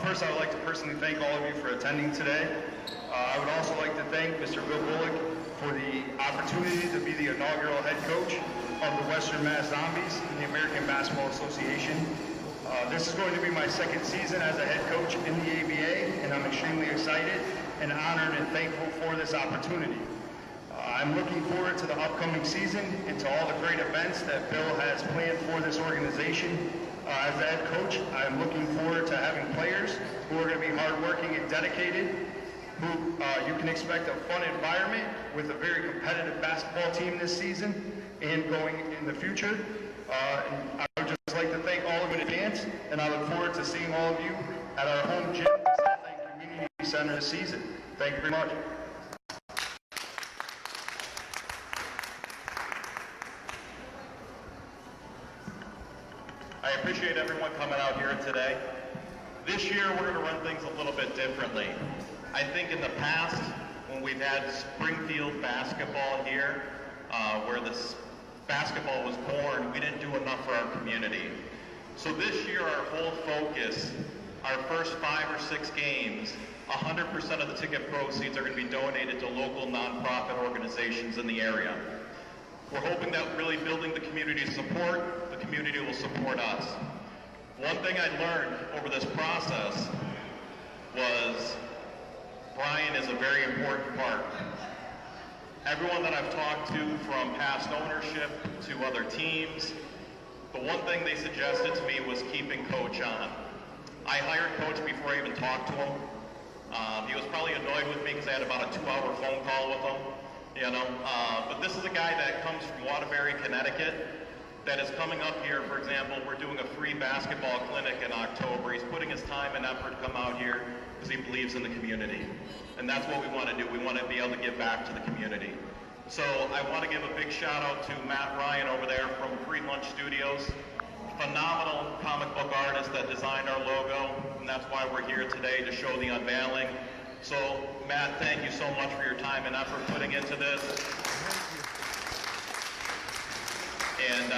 First, I would like to personally thank all of you for attending today. I would also like to thank Mr. Bill Bullock for the opportunity to be the inaugural head coach of the Western Mass Zombies in the American Basketball Association. This is going to be my second season as a head coach in the ABA, and I'm extremely excited and honored and thankful for this opportunity. I'm looking forward to the upcoming season and to all the great events that Bill has planned for this organization. As the head coach, I'm looking forward to having players who are going to be hardworking and dedicated, who you can expect a fun environment with a very competitive basketball team this season and going in the future. And I would just like to thank all of you in advance, and I look forward to seeing all of you at our home gym, the South End Community Center this season. Thank you very much. I appreciate everyone coming out here today. This year we're going to run things a little bit differently. I think in the past, when we've had Springfield basketball here, where this basketball was born, we didn't do enough for our community. So this year our whole focus, our first 5 or 6 games, 100% of the ticket proceeds are going to be donated to local nonprofit organizations in the area. We're hoping that really building the community support, the community will support us. One thing I learned over this process was Brian is a very important part. Everyone that I've talked to, from past ownership to other teams, the one thing they suggested to me was keeping Coach on. I hired Coach before I even talked to him. He was probably annoyed with me because I had about a 2-hour phone call with him. But this is a guy that comes from Waterbury, Connecticut, that is coming up here. For example, we're doing a free basketball clinic in October. He's putting his time and effort to come out here because he believes in the community. And that's what we want to do. We want to be able to give back to the community. So I want to give a big shout out to Matt Ryan over there from Free Lunch Studios. Phenomenal comic book artist that designed our logo, and that's why we're here today to show the unveiling. So, Matt, thank you so much for your time and effort putting into this. And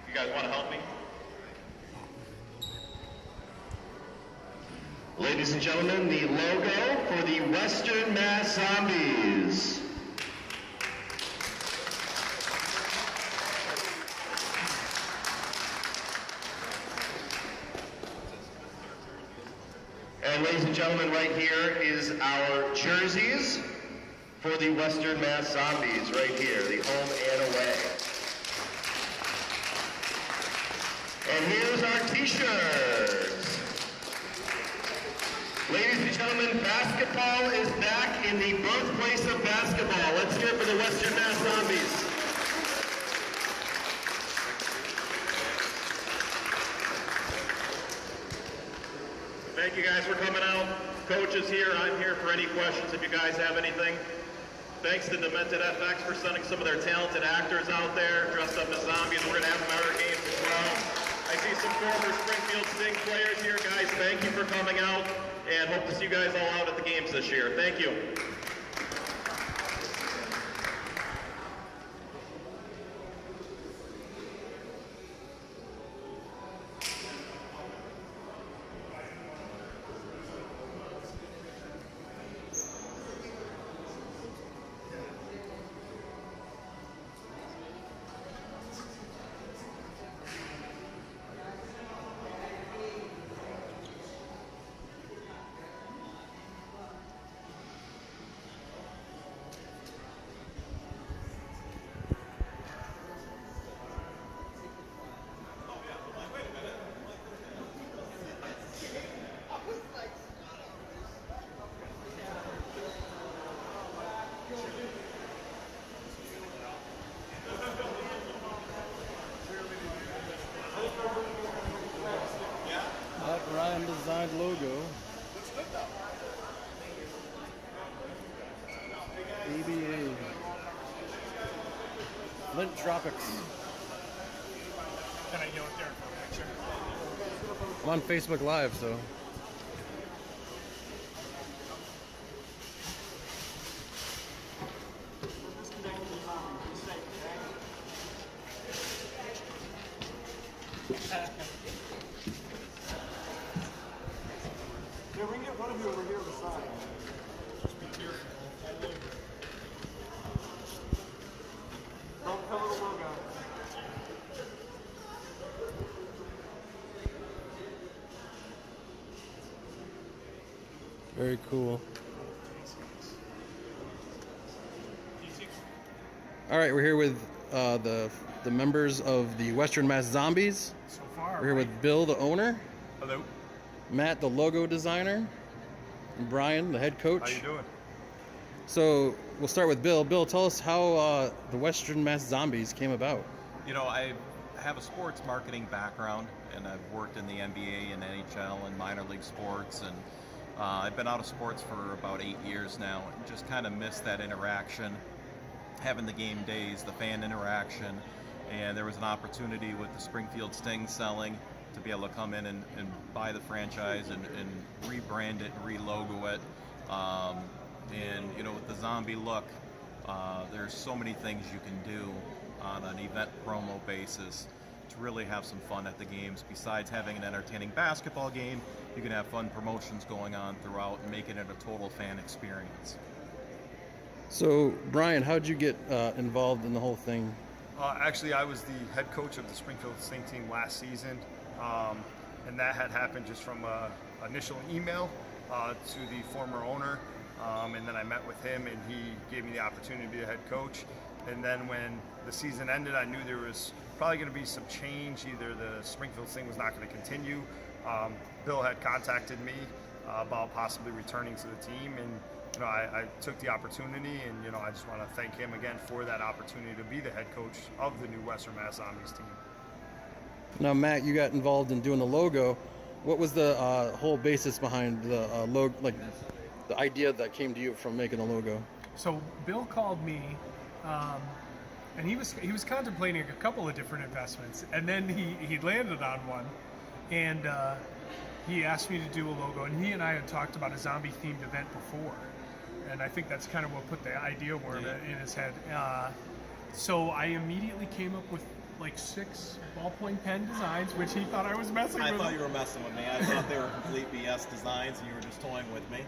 you guys want to help me? Ladies and gentlemen, the logo for the Western Mass Zombies. And ladies and gentlemen, right here is our jerseys for the Western Mass Zombies, right here, the home and away. And here's our t-shirts. Ladies and gentlemen, basketball is back in the birthplace of basketball. Let's hear it for the Western Mass Zombies. Thank you guys for coming out. Coach is here. I'm here for any questions if you guys have anything. Thanks to Demented FX for sending some of their talented actors out there dressed up as zombies. We're going to have them at our games as well. I see some former Springfield Sting players here. Guys, thank you for coming out, and hope to see you guys all out at the games this year. Thank you. Ryan designed logo. ABA. Flint Tropics. Can I go up there for a picture? I'm on Facebook Live, so. of you over here on the side. Just be careful. Don't cover the logo. Very cool. All right, we're here with the members of the Western Mass Zombies. So far, We're here with Bill, the owner, Hello. Matt, the logo designer, and Brian, the head coach. How you doing? So we'll start with Bill. Bill, tell us how the Western Mass Zombies came about. You know, I have a sports marketing background, and I've worked in the NBA and NHL and minor league sports, and I've been out of sports for about 8 years now, and just kind of missed that interaction, having the game days, the fan interaction, and there was an opportunity with the Springfield Sting selling to be able to come in and buy the franchise and rebrand it and re-logo it. And, you know, with the zombie look, there's so many things you can do on an event promo basis to really have some fun at the games. Besides having an entertaining basketball game, you can have fun promotions going on throughout and making it a total fan experience. So, Brian, how'd you get involved in the whole thing? Actually, I was the head coach of the Springfield Sting team last season, and that had happened just from an initial email to the former owner, and then I met with him, and he gave me the opportunity to be the head coach. And then when the season ended, I knew there was probably going to be some change. Either the Springfield Sting was not going to continue. Bill had contacted me about possibly returning to the team, and you know, I took the opportunity, and you know, I just want to thank him again for that opportunity to be the head coach of the new Western Mass Zombies team. Now, Matt, you got involved in doing the logo. What was the whole basis behind the logo, like the idea that came to you from making the logo? So Bill called me, and he was contemplating a couple of different investments, and then he landed on one, and he asked me to do a logo, and he and I had talked about a zombie-themed event before, and I think that's kind of what put the idea in his head. So I immediately came up with like 6 ballpoint pen designs, which he thought I was messing with. I thought you were messing with me. I thought they were complete BS designs and you were just toying with me.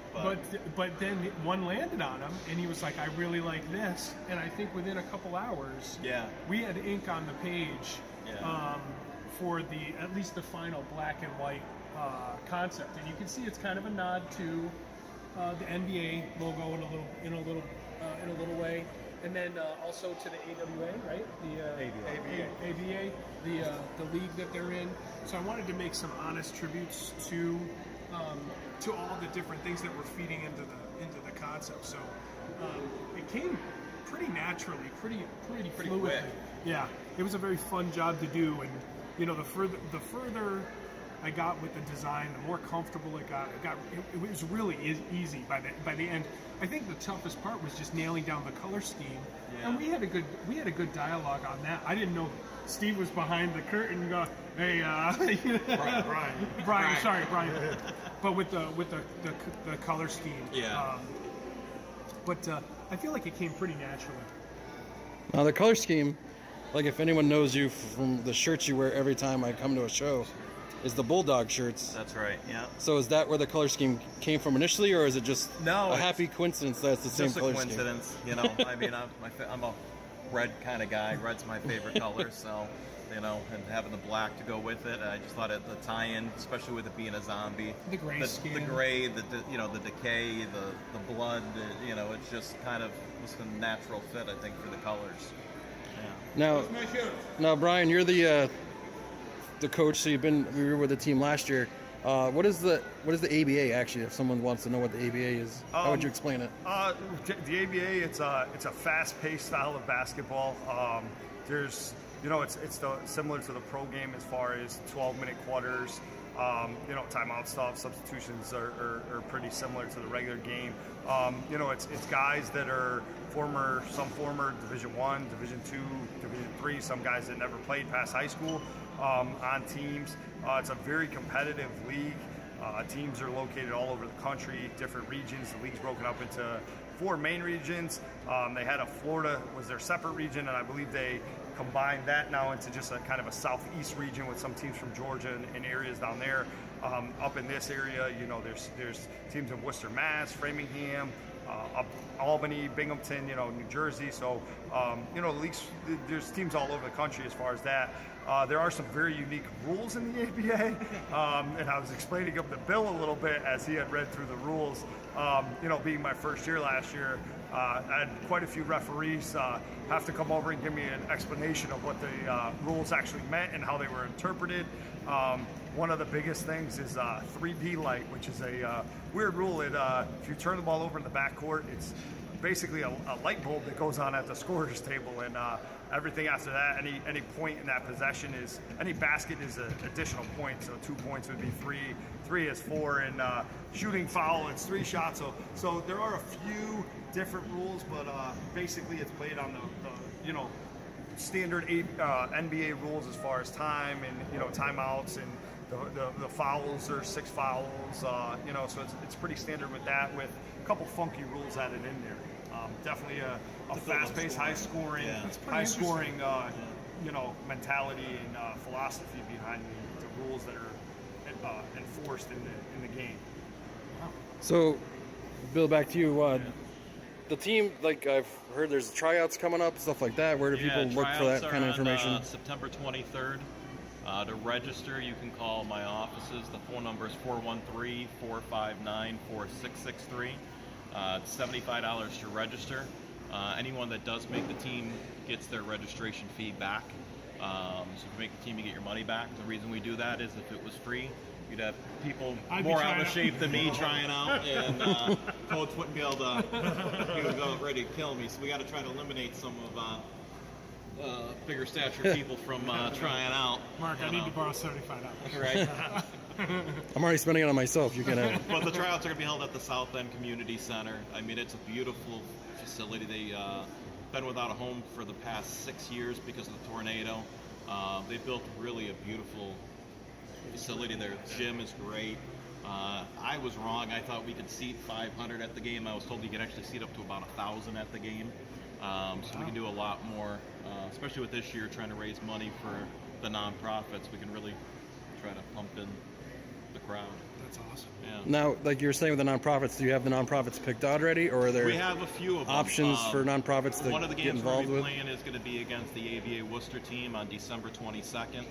But then one landed on him, and he was like, I really like this. And I think within a couple hours, we had ink on the page for at least the final black and white concept. And you can see it's kind of a nod to the NBA logo in a little way. And then also to the AWA, right? The ABA, the league that they're in. So I wanted to make some honest tributes to all the different things that we're feeding into the concept. So it came pretty naturally, pretty fluidly. quick. Yeah, it was a very fun job to do, and you know, the further I got with the design, the more comfortable it got. It was really easy by the end. I think the toughest part was just nailing down the color scheme, and we had a good dialogue on that. I didn't know Steve was behind the curtain. Go, hey, Brian. Sorry, Brian. But with the color scheme, But I feel like it came pretty naturally. Now, the color scheme, like if anyone knows you from the shirts you wear every time I come to a show, is the Bulldog shirts. That's right, yeah. So is that where the color scheme came from initially, or is it just a happy coincidence that it's the same color scheme? Just a coincidence, you know. I mean, I'm a red kind of guy. Red's my favorite color, so, you know, and having the black to go with it, I just thought the tie-in, especially with it being a zombie. The gray skin. The gray, the decay, the blood, you know, it's just kind of was a natural fit, I think, for the colors. Yeah. Now, Brian, you're the coach, so we were with the team last year. What is the ABA actually? If someone wants to know what the ABA is, how would you explain it? The ABA, it's a fast-paced style of basketball. There's, you know, it's similar to the pro game as far as 12-minute quarters. You know, timeout stuff, substitutions are pretty similar to the regular game. You know, it's guys that are some former Division I, Division II, Division III, some guys that never played past high school on teams. It's a very competitive league. Teams are located all over the country, different regions. The league's broken up into 4 main regions. They had Florida was their separate region, and I believe they combined that now into just a kind of a southeast region with some teams from Georgia and areas down there. Up in this area, you know, there's teams in Worcester, Mass, Framingham, up Albany, Binghamton, you know, New Jersey. So, you know, leagues, there's teams all over the country as far as that. There are some very unique rules in the ABA, and I was explaining them to Bill a little bit as he had read through the rules. You know, being my first year last year, I had quite a few referees have to come over and give me an explanation of what the rules actually meant and how they were interpreted. One of the biggest things is 3B light, which is a weird rule. If you turn the ball over in the backcourt, it's basically a light bulb that goes on at the scorer's table, and everything after that, any point in that possession is, any basket is an additional point. So 2 points would be 3 is 4, and shooting foul, it's 3 shots. So there are a few different rules, but basically it's played on the you know, standard NBA rules as far as time and, you know, timeouts, and the fouls are 6 fouls, you know, so it's pretty standard with that, with a couple funky rules added in there. Definitely a fast-paced, high-scoring, you know, mentality and philosophy behind the rules that are enforced in the game. So, Bill, back to you. The team, like I've heard, there's tryouts coming up, stuff like that. Where do people look for that kind of information? September 23rd. To register, you can call my offices. The phone number is 413-459-4663. It's $75 to register. Anyone that does make the team gets their registration fee back. So if you make the team, you get your money back. The reason we do that is if it was free, you'd have people more out of shape than me trying out, and Coach wouldn't be able to, he would go ready to kill me. So we got to try to eliminate some of bigger stature people from trying out. Mark, I need to borrow $75. Right. I'm already spending it on myself. You can have it. But the tryouts are going to be held at the South End Community Center. I mean, it's a beautiful facility. They've been without a home for the past 6 years because of the tornado. They built really a beautiful facility. Their gym is great. I was wrong. I thought we could seat 500 at the game. I was told you could actually seat up to about 1,000 at the game. So we can do a lot more, especially with this year trying to raise money for the nonprofits. We can really try to pump in the crowd. That's awesome. Yeah. Now, like you were saying with the nonprofits, do you have the nonprofits picked out already, or are there We have a few of them. options for nonprofits to One of the get games we're involved going to with? be playing is going to be against the ABA Worcester team on December 22nd.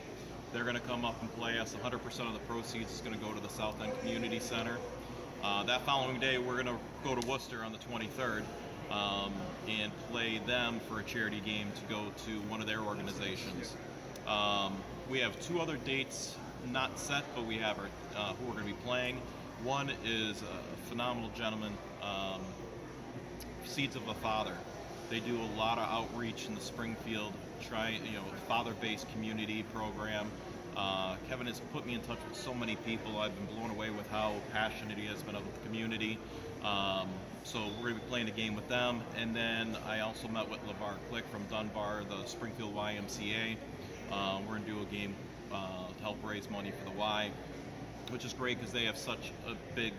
They're going to come up and play us. 100% of the proceeds is going to go to the South End Community Center. That following day, we're going to go to Worcester on the 23rd and play them for a charity game to go to one of their organizations. We have 2 other dates not set, but we have our, who we're going to be playing. One is a phenomenal gentleman, Seeds of a Father. They do a lot of outreach in the Springfield, father-based community program. Kevin has put me in touch with so many people. I've been blown away with how passionate he has been about the community. So we're going to be playing a game with them. And then I also met with LeVar Click from Dunbar, the Springfield YMCA. We're going to do a game to help raise money for the Y, which is great because they have such a big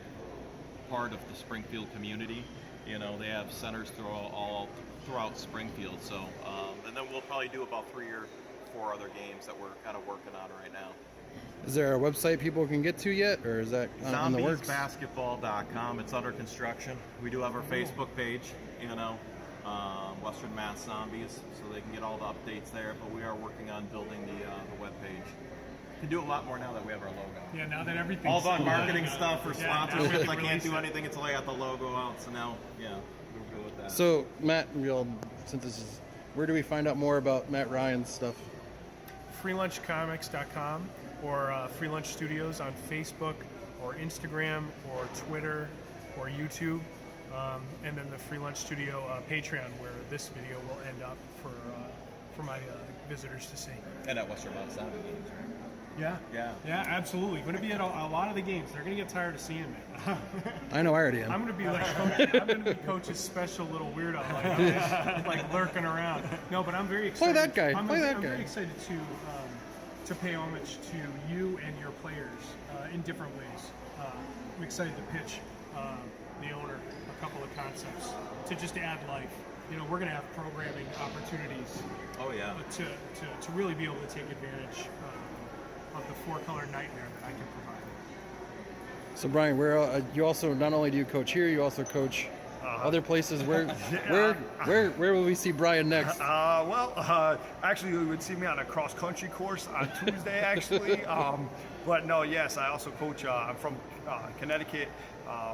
part of the Springfield community. You know, they have centers throughout Springfield. So, and then we'll probably do about 3 or 4 other games that we're kind of working on right now. Is there a website people can get to yet, or is that on the works? ZombiesBasketball.com. It's under construction. We do have our Facebook page, Western Mass Zombies, so they can get all the updates there. But we are working on building the web page. We can do a lot more now that we have our logo. Yeah, now that everything's all the marketing stuff or sponsorships, I can't release do it. anything until I got the logo out. So now, we're good with that. So, Matt, since this is, where do we find out more about Matt Ryan's stuff? freelunchcomics.com or Free Lunch Studios on Facebook or Instagram or Twitter or YouTube, and then the Free Lunch Studio Patreon, where this video will end up for my visitors to see. And at Western Mass Zombie games, right? Yeah, absolutely. Going to be at a lot of the games. They're going to get tired of seeing me. I know I already am. I'm going to be like I'm going to be Coach's special little weirdo, like lurking around. No, but I'm very excited. Play that guy. I'm guy. very excited to pay homage to you and your players in different ways. I'm excited to pitch the owner a couple of concepts to just add life. You know, we're going to have programming opportunities. Oh yeah. To really be able to take advantage of the 4-color nightmare that I can provide. So Brian, you also not only do you coach here, you also coach other places. Where will we see Brian next? Actually, you would see me on a cross country course on Tuesday, actually. But no, yes, I also coach. I'm from Connecticut,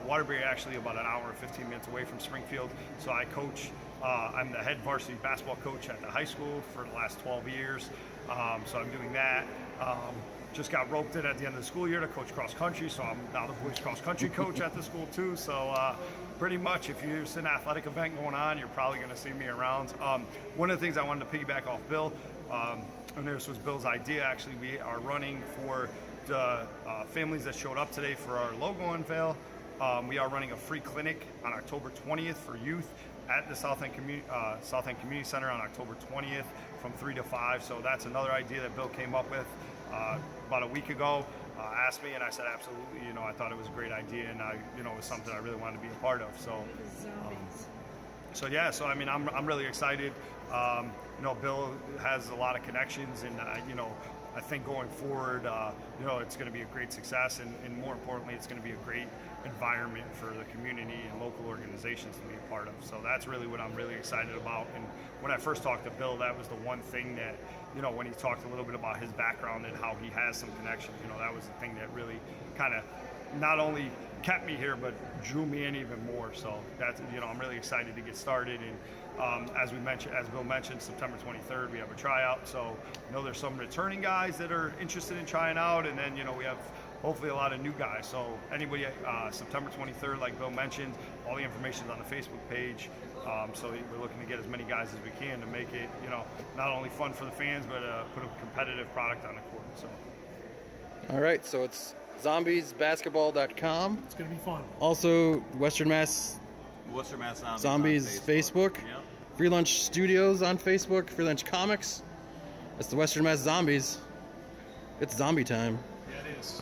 Waterbury, actually about an hour and 15 minutes away from Springfield. So I coach. I'm the head varsity basketball coach at the high school for the last 12 years. So I'm doing that. Just got roped in at the end of the school year to coach cross country, so I'm now the boys cross country coach at the school too. So pretty much, if there's an athletic event going on, you're probably going to see me around. One of the things I wanted to piggyback off Bill, and this was Bill's idea. Actually, we are running for the families that showed up today for our logo unveil. We are running a free clinic on October 20th for youth at the South End Community Center on October 20th from 3 to 5. So that's another idea that Bill came up with about a week ago. Asked me, and I said absolutely. I thought it was a great idea, and it was something I really wanted to be a part of. So yeah. So I mean, I'm really excited. Bill has a lot of connections, and I think going forward, it's going to be a great success, and more importantly, it's going to be a great environment for the community and local organizations to be a part of. So that's really what I'm really excited about. And when I first talked to Bill, that was the one thing that, when he talked a little bit about his background and how he has some connections, that was the thing that really kind of not only kept me here, but drew me in even more. So that's, I'm really excited to get started. And as Bill mentioned, September 23rd, we have a tryout. So there's some returning guys that are interested in trying out, and then we have hopefully a lot of new guys. So anybody, September 23rd, like Bill mentioned, all the information is on the Facebook page. So we're looking to get as many guys as we can to make it, not only fun for the fans, but put a competitive product on the court. So. All right, so it's zombiesbasketball.com. It's going to be fun. Also, Western Mass Zombies Facebook. Yep. Free Lunch Studios on Facebook. Free Lunch Comics. It's the Western Mass Zombies. It's zombie time. Yeah, it is.